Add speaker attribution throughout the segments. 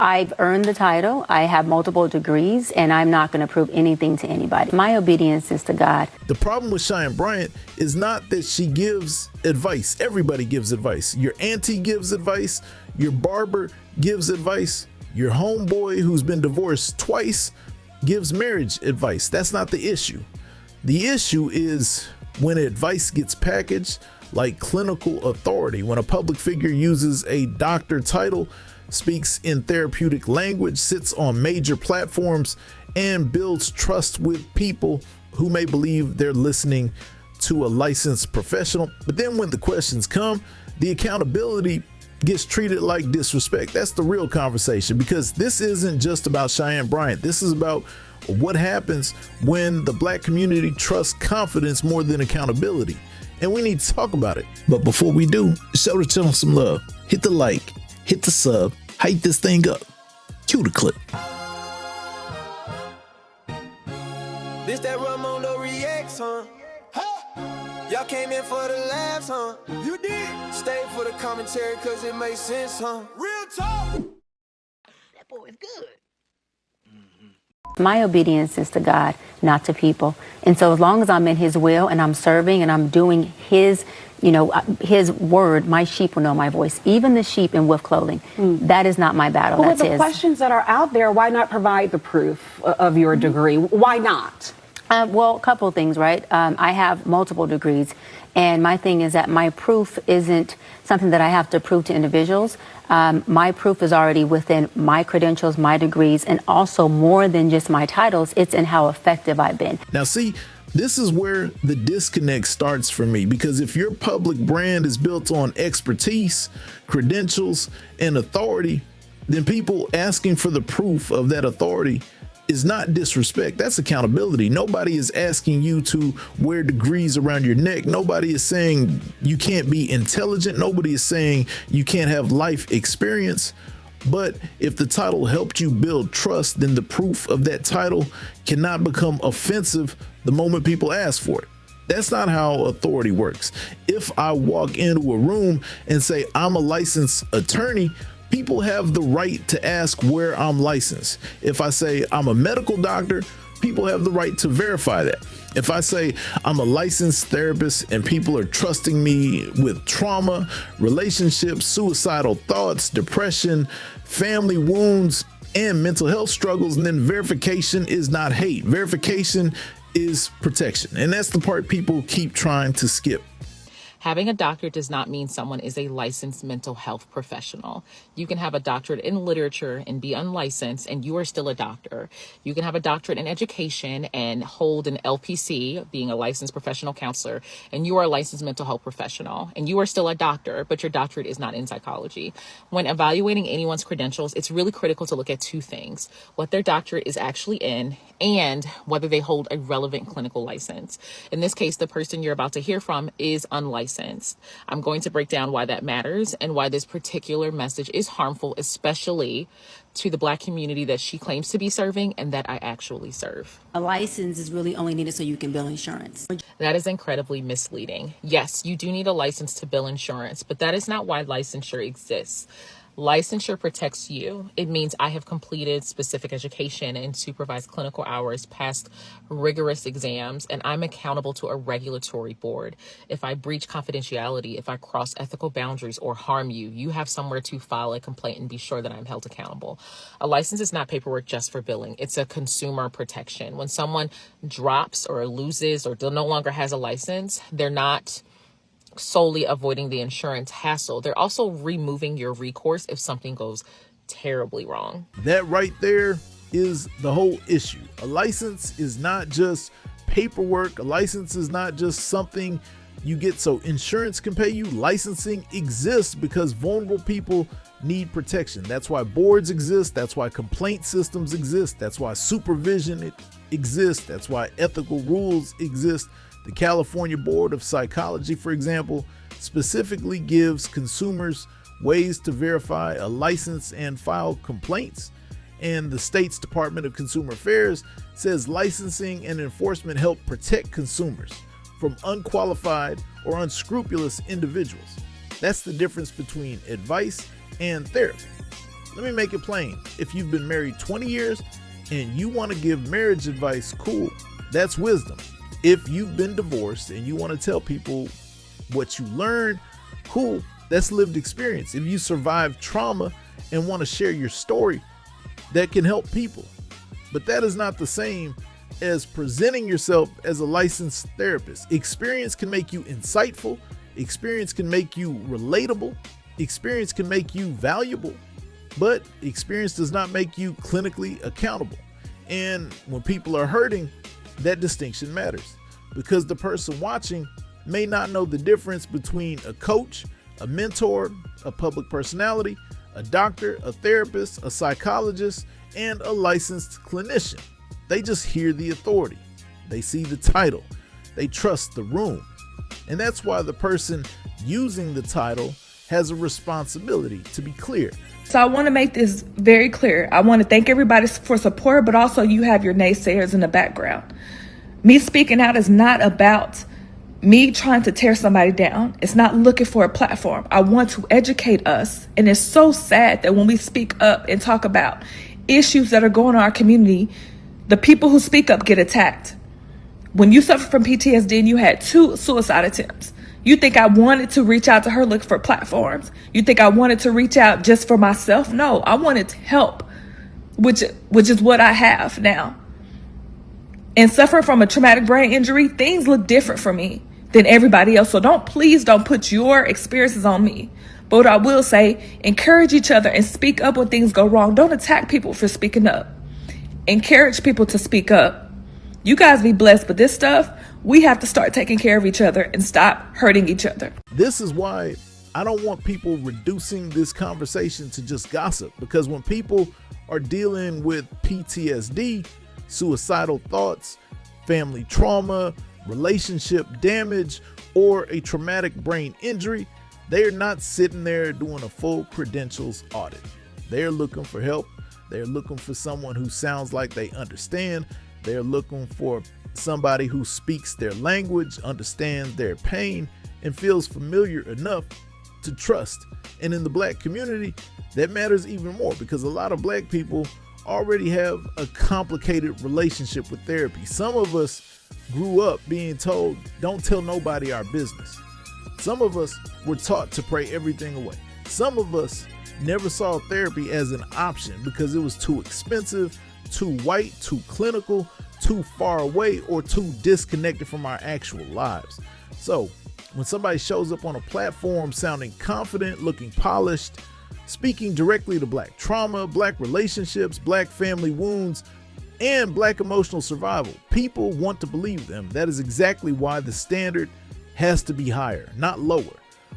Speaker 1: I've earned the title. I have multiple degrees, and I'm not going to prove anything to anybody. My obedience is to God.
Speaker 2: The problem with Cheyenne Bryant is not that she gives advice. Everybody gives advice. Your auntie gives advice. Your barber gives advice. Your homeboy who's been divorced twice gives marriage advice. That's not the issue. The issue is when advice gets packaged like clinical authority, when a public figure uses a doctor title, speaks in therapeutic language, sits on major platforms, and builds trust with people who may believe they're listening to a licensed professional. But then when the questions come, the accountability gets treated like disrespect. That's the real conversation, because this isn't just about Cheyenne Bryant. This is about what happens when the Black community trusts confidence more than accountability. And we need to talk about it. But before we do, show the channel some love. Hit the like, hit the sub, hype this thing up. Cue the clip.
Speaker 3: This that Raymundo reacts, huh? Y'all came in for the laughs, huh? You did. Stay for the commentary cause it makes sense, huh? Real talk.
Speaker 4: That boy is good.
Speaker 1: My obedience is to God, not to people. And so as long as I'm in his will and I'm serving and I'm doing his, his word, my sheep will know my voice. Even the sheep in wolf clothing. That is not my battle.
Speaker 5: Well,
Speaker 1: That's
Speaker 5: with the
Speaker 1: his.
Speaker 5: questions that are out there, why not provide the proof of your degree? Why not?
Speaker 1: Well, a couple of things, right? I have multiple degrees, and my thing is that my proof isn't something that I have to prove to individuals. My proof is already within my credentials, my degrees, and also more than just my titles. It's in how effective I've been.
Speaker 2: Now, see, this is where the disconnect starts for me, because if your public brand is built on expertise, credentials, and authority, then people asking for the proof of that authority is not disrespect. That's accountability. Nobody is asking you to wear degrees around your neck. Nobody is saying you can't be intelligent. Nobody is saying you can't have life experience. But if the title helped you build trust, then the proof of that title cannot become offensive the moment people ask for it. That's not how authority works. If I walk into a room and say I'm a licensed attorney, people have the right to ask where I'm licensed. If I say I'm a medical doctor, people have the right to verify that. If I say I'm a licensed therapist and people are trusting me with trauma, relationships, suicidal thoughts, depression, family wounds, and mental health struggles, then verification is not hate. Verification is protection. And that's the part people keep trying to skip.
Speaker 6: Having a doctorate does not mean someone is a licensed mental health professional. You can have a doctorate in literature and be unlicensed, and you are still a doctor. You can have a doctorate in education and hold an LPC, being a licensed professional counselor, and you are a licensed mental health professional, and you are still a doctor, but your doctorate is not in psychology. When evaluating anyone's credentials, it's really critical to look at two things: what their doctorate is actually in, and whether they hold a relevant clinical license. In this case, the person you're about to hear from is unlicensed. I'm going to break down why that matters and why this particular message is harmful, especially to the Black community that she claims to be serving and that I actually serve.
Speaker 7: A license is really only needed so you can bill insurance.
Speaker 6: That is incredibly misleading. Yes, you do need a license to bill insurance, but that is not why licensure exists. Licensure protects you. It means I have completed specific education and supervised clinical hours, passed rigorous exams, and I'm accountable to a regulatory board. If I breach confidentiality, if I cross ethical boundaries or harm you, you have somewhere to file a complaint and be sure that I'm held accountable. A license is not paperwork just for billing. It's a consumer protection. When someone drops or loses or no longer has a license, they're not solely avoiding the insurance hassle. They're also removing your recourse if something goes terribly wrong.
Speaker 2: That right there is the whole issue. A license is not just paperwork. A license is not just something you get so insurance can pay you. Licensing exists because vulnerable people need protection. That's why boards exist. That's why complaint systems exist. That's why supervision exists. That's why ethical rules exist. The California Board of Psychology, for example, specifically gives consumers ways to verify a license and file complaints. And the state's Department of Consumer Affairs says licensing and enforcement help protect consumers from unqualified or unscrupulous individuals. That's the difference between advice and therapy. Let me make it plain. If you've been married 20 years and you want to give marriage advice, cool. That's wisdom. If you've been divorced and you want to tell people what you learned, cool. That's lived experience. If you survived trauma and want to share your story, that can help people. But that is not the same as presenting yourself as a licensed therapist. Experience can make you insightful. Experience can make you relatable. Experience can make you valuable. But experience does not make you clinically accountable. And when people are hurting, that distinction matters, because the person watching may not know the difference between a coach, a mentor, a public personality, a doctor, a therapist, a psychologist, and a licensed clinician. They just hear the authority. They see the title. They trust the room. And that's why the person using the title has a responsibility to be clear.
Speaker 8: So I want to make this very clear. I want to thank everybody for support, but also you have your naysayers in the background. Me speaking out is not about me trying to tear somebody down. It's not looking for a platform. I want to educate us. And it's so sad that when we speak up and talk about issues that are going on in our community, the people who speak up get attacked. When you suffer from PTSD and you had 2 suicide attempts, you think I wanted to reach out to her looking for platforms? You think I wanted to reach out just for myself? No, I wanted to help, which is what I have now. And suffering from a traumatic brain injury, things look different for me than everybody else. So please don't put your experiences on me. But what I will say, encourage each other and speak up when things go wrong. Don't attack people for speaking up. Encourage people to speak up. You guys be blessed, but this stuff, we have to start taking care of each other and stop hurting each other.
Speaker 2: This is why I don't want people reducing this conversation to just gossip, because when people are dealing with PTSD, suicidal thoughts, family trauma, relationship damage, or a traumatic brain injury, they're not sitting there doing a full credentials audit. They're looking for help. They're looking for someone who sounds like they understand. They're looking for somebody who speaks their language, understands their pain, and feels familiar enough to trust. And in the Black community, that matters even more, because a lot of Black people already have a complicated relationship with therapy. Some of us grew up being told, don't tell nobody our business. Some of us were taught to pray everything away. Some of us never saw therapy as an option because it was too expensive, too white, too clinical, too far away, or too disconnected from our actual lives. So when somebody shows up on a platform sounding confident, looking polished, speaking directly to Black trauma, Black relationships, Black family wounds, and Black emotional survival, people want to believe them. That is exactly why the standard has to be higher, not lower.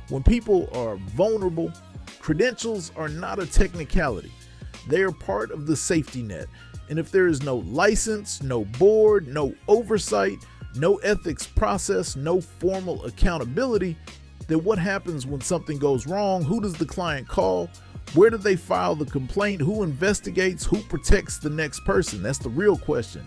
Speaker 2: When people are vulnerable, credentials are not a technicality. They are part of the safety net. And if there is no license, no board, no oversight, no ethics process, no formal accountability, then what happens when something goes wrong? Who does the client call? Where do they file the complaint? Who investigates? Who protects the next person? That's the real question.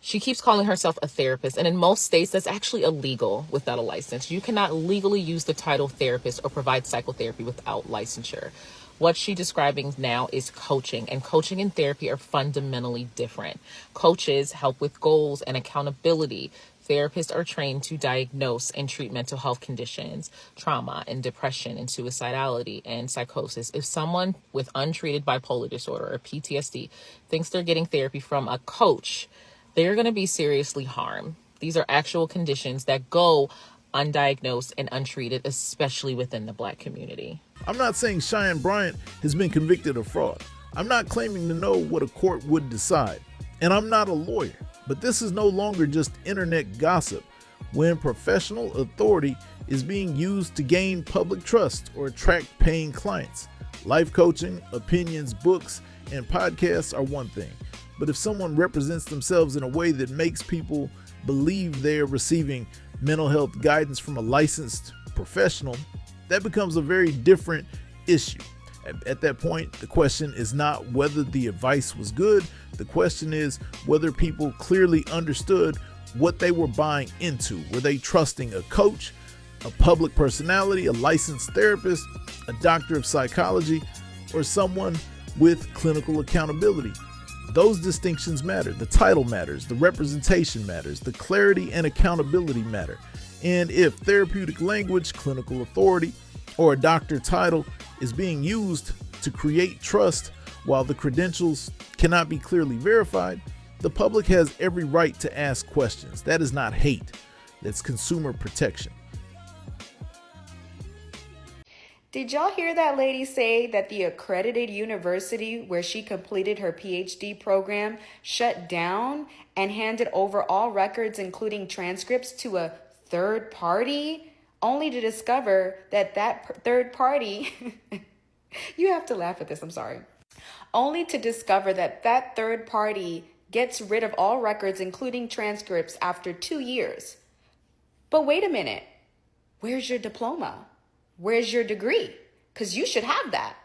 Speaker 6: She keeps calling herself a therapist, and in most states, that's actually illegal without a license. You cannot legally use the title therapist or provide psychotherapy without licensure. What she's describing now is coaching, and coaching and therapy are fundamentally different. Coaches help with goals and accountability. Therapists are trained to diagnose and treat mental health conditions, trauma and depression and suicidality and psychosis. If someone with untreated bipolar disorder or PTSD thinks they're getting therapy from a coach, they're going to be seriously harmed. These are actual conditions that go undiagnosed and untreated, especially within the Black community.
Speaker 2: I'm not saying Cheyenne Bryant has been convicted of fraud. I'm not claiming to know what a court would decide. And I'm not a lawyer. But this is no longer just internet gossip when professional authority is being used to gain public trust or attract paying clients. Life coaching, opinions, books, and podcasts are one thing. But if someone represents themselves in a way that makes people believe they're receiving mental health guidance from a licensed professional, that becomes a very different issue. At that point, the question is not whether the advice was good. The question is whether people clearly understood what they were buying into. Were they trusting a coach a public personality, a licensed therapist, a doctor of psychology, or someone with clinical accountability. Those distinctions matter. The title matters. The representation matters. The clarity and accountability matter. And if therapeutic language, clinical authority, or a doctor title is being used to create trust while the credentials cannot be clearly verified, the public has every right to ask questions. That is not hate. That's consumer protection.
Speaker 9: Did y'all hear that lady say that the accredited university where she completed her PhD program shut down and handed over all records, including transcripts, to a third party, only to discover that that third party, you have to laugh at this, I'm sorry, only to discover that that third party gets rid of all records, including transcripts, after 2 years. But wait a minute, where's your diploma? Where's your degree? Because you should have that.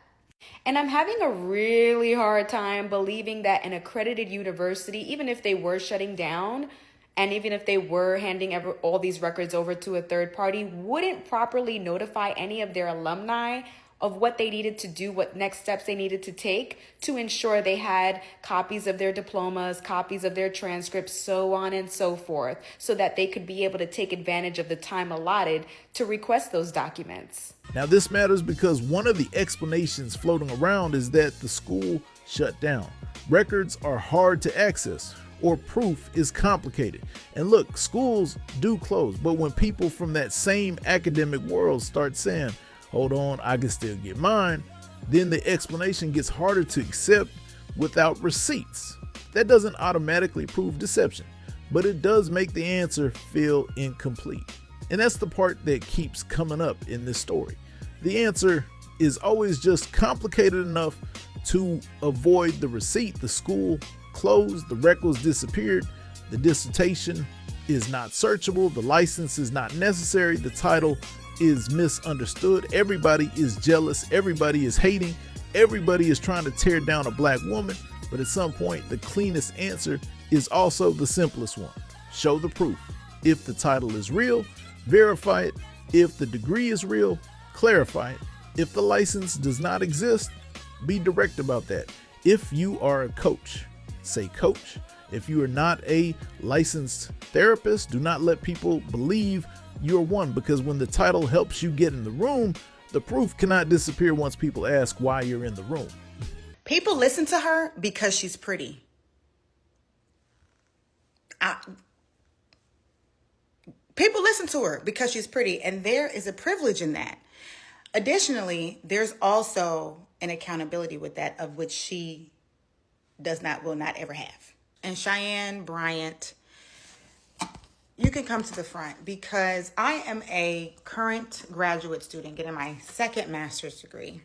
Speaker 9: And I'm having a really hard time believing that an accredited university, even if they were shutting down, and even if they were handing all these records over to a third party, wouldn't properly notify any of their alumni of what they needed to do, what next steps they needed to take to ensure they had copies of their diplomas, copies of their transcripts, so on and so forth, so that they could be able to take advantage of the time allotted to request those documents.
Speaker 2: Now, this matters because one of the explanations floating around is that the school shut down. Records are hard to access, or proof is complicated. And look, schools do close, but when people from that same academic world start saying, hold on, I can still get mine, then the explanation gets harder to accept without receipts. That doesn't automatically prove deception, but it does make the answer feel incomplete. And that's the part that keeps coming up in this story. The answer is always just complicated enough to avoid the receipt. The school closed, the records disappeared, the dissertation is not searchable, the license is not necessary, the title is misunderstood, everybody is jealous, everybody is hating, everybody is trying to tear down a black woman. But at some point, the cleanest answer is also the simplest one. Show the proof. If the title is real, verify it. If the degree is real, clarify it. If the license does not exist, be direct about that. If you are a coach, say coach. If you are not a licensed therapist, do not let people believe you're one, because when the title helps you get in the room, the proof cannot disappear once people ask why you're in the room.
Speaker 10: People listen to her because she's pretty. People listen to her because she's pretty, and there is a privilege in that. Additionally, there's also an accountability with that, of which she will not ever have. And Cheyenne Bryant, you can come to the front, because I am a current graduate student getting my second master's degree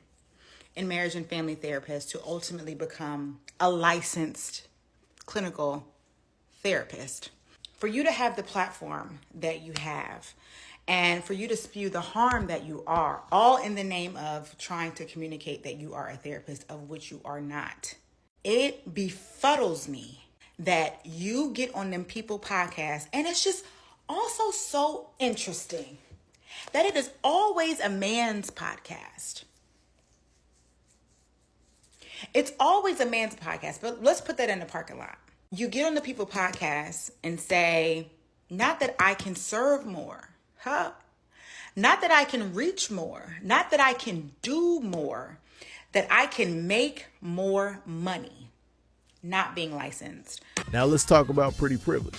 Speaker 10: in marriage and family therapist to ultimately become a licensed clinical therapist. For you to have the platform that you have, and for you to spew the harm that you are, all in the name of trying to communicate that you are a therapist, of which you are not, it befuddles me that you get on them people podcasts, and it's just also so interesting that it is always a man's podcast. It's always a man's podcast, but let's put that in the parking lot. You get on the people podcast and say, not that I can serve more, not that I can reach more, not that I can do more, that I can make more money, not being licensed.
Speaker 2: Now let's talk about pretty privilege.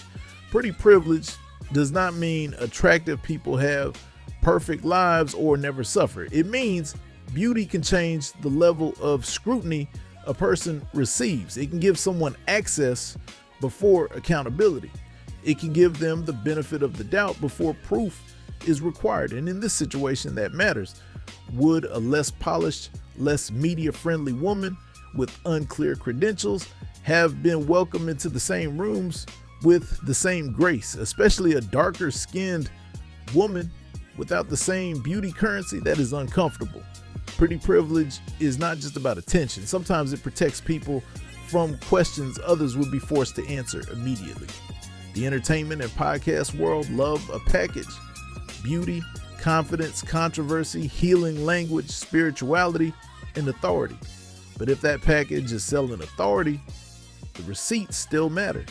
Speaker 2: Pretty privilege does not mean attractive people have perfect lives or never suffer. It means beauty can change the level of scrutiny a person receives. It can give someone access before accountability. It can give them the benefit of the doubt before proof is required. And in this situation, that matters. Would a less polished, less media-friendly woman with unclear credentials have been welcomed into the same rooms with the same grace, especially a darker skinned woman without the same beauty currency? That is uncomfortable. Pretty privilege is not just about attention. Sometimes it protects people from questions others would be forced to answer immediately. The entertainment and podcast world love a package. Beauty, confidence, controversy, healing language, spirituality, and authority. But if that package is selling authority, the receipt still matters.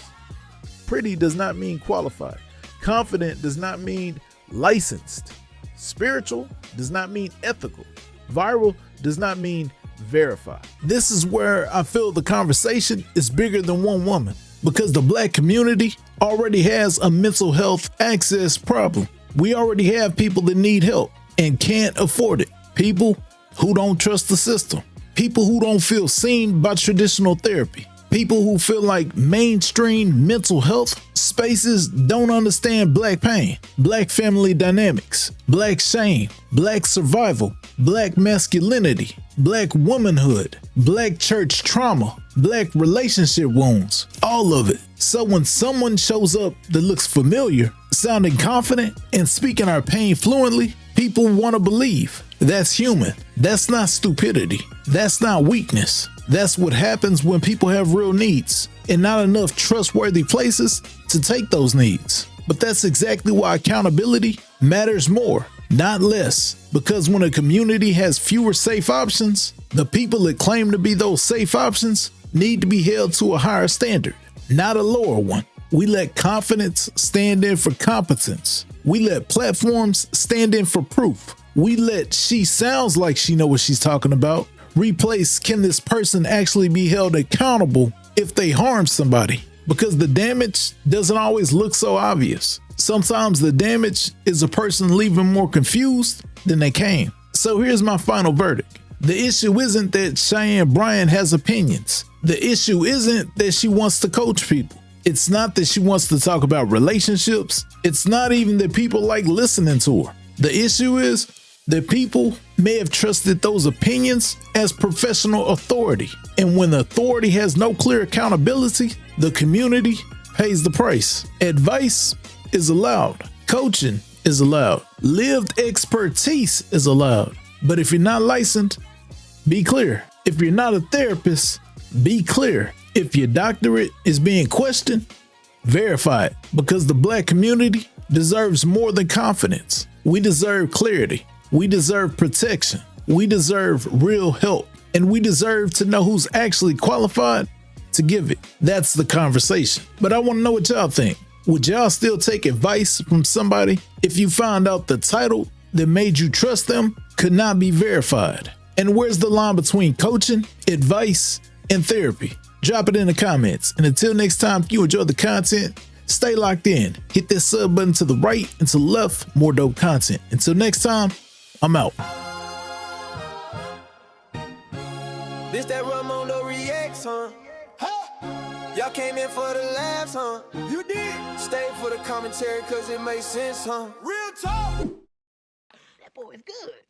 Speaker 2: Pretty does not mean qualified. Confident does not mean licensed. Spiritual does not mean ethical. Viral does not mean verified. This is where I feel the conversation is bigger than one woman, because the Black community already has a mental health access problem. We already have people that need help and can't afford it. People who don't trust the system. People who don't feel seen by traditional therapy. People who feel like mainstream mental health spaces don't understand Black pain, Black family dynamics, Black shame, Black survival, Black masculinity, Black womanhood, Black church trauma, Black relationship wounds, all of it. So when someone shows up that looks familiar, sounding confident, and speaking our pain fluently, people want to believe. That's human. That's not stupidity. That's not weakness. That's what happens when people have real needs and not enough trustworthy places to take those needs. But that's exactly why accountability matters more, not less. Because when a community has fewer safe options, the people that claim to be those safe options need to be held to a higher standard, not a lower one. We let confidence stand in for competence. We let platforms stand in for proof. We let she sounds like she knows what she's talking about replace can this person actually be held accountable if they harm somebody? Because the damage doesn't always look so obvious. Sometimes the damage is a person leaving more confused than they came. So here's my final verdict. The issue isn't that Cheyenne Bryant has opinions. The issue isn't that she wants to coach people. It's not that she wants to talk about relationships. It's not even that people like listening to her. The issue is that people may have trusted those opinions as professional authority. And when the authority has no clear accountability, the community pays the price. Advice is allowed. Coaching is allowed. Lived expertise is allowed. But if you're not licensed, be clear. If you're not a therapist, be clear. If your doctorate is being questioned, verify it. Because the Black community deserves more than confidence. We deserve clarity. We deserve protection. We deserve real help. And we deserve to know who's actually qualified to give it. That's the conversation. But I want to know what y'all think. Would y'all still take advice from somebody if you found out the title that made you trust them could not be verified? And where's the line between coaching, advice, and therapy? Drop it in the comments. And until next time, if you enjoy the content, stay locked in. Hit that sub button to the right and to the left, more dope content. Until next time, I'm out.
Speaker 3: This that Raymundo reacts, huh? Y'all came in for the laughs, huh? You did. Stay for the commentary cause it makes sense, huh? Real talk.
Speaker 4: That boy is good.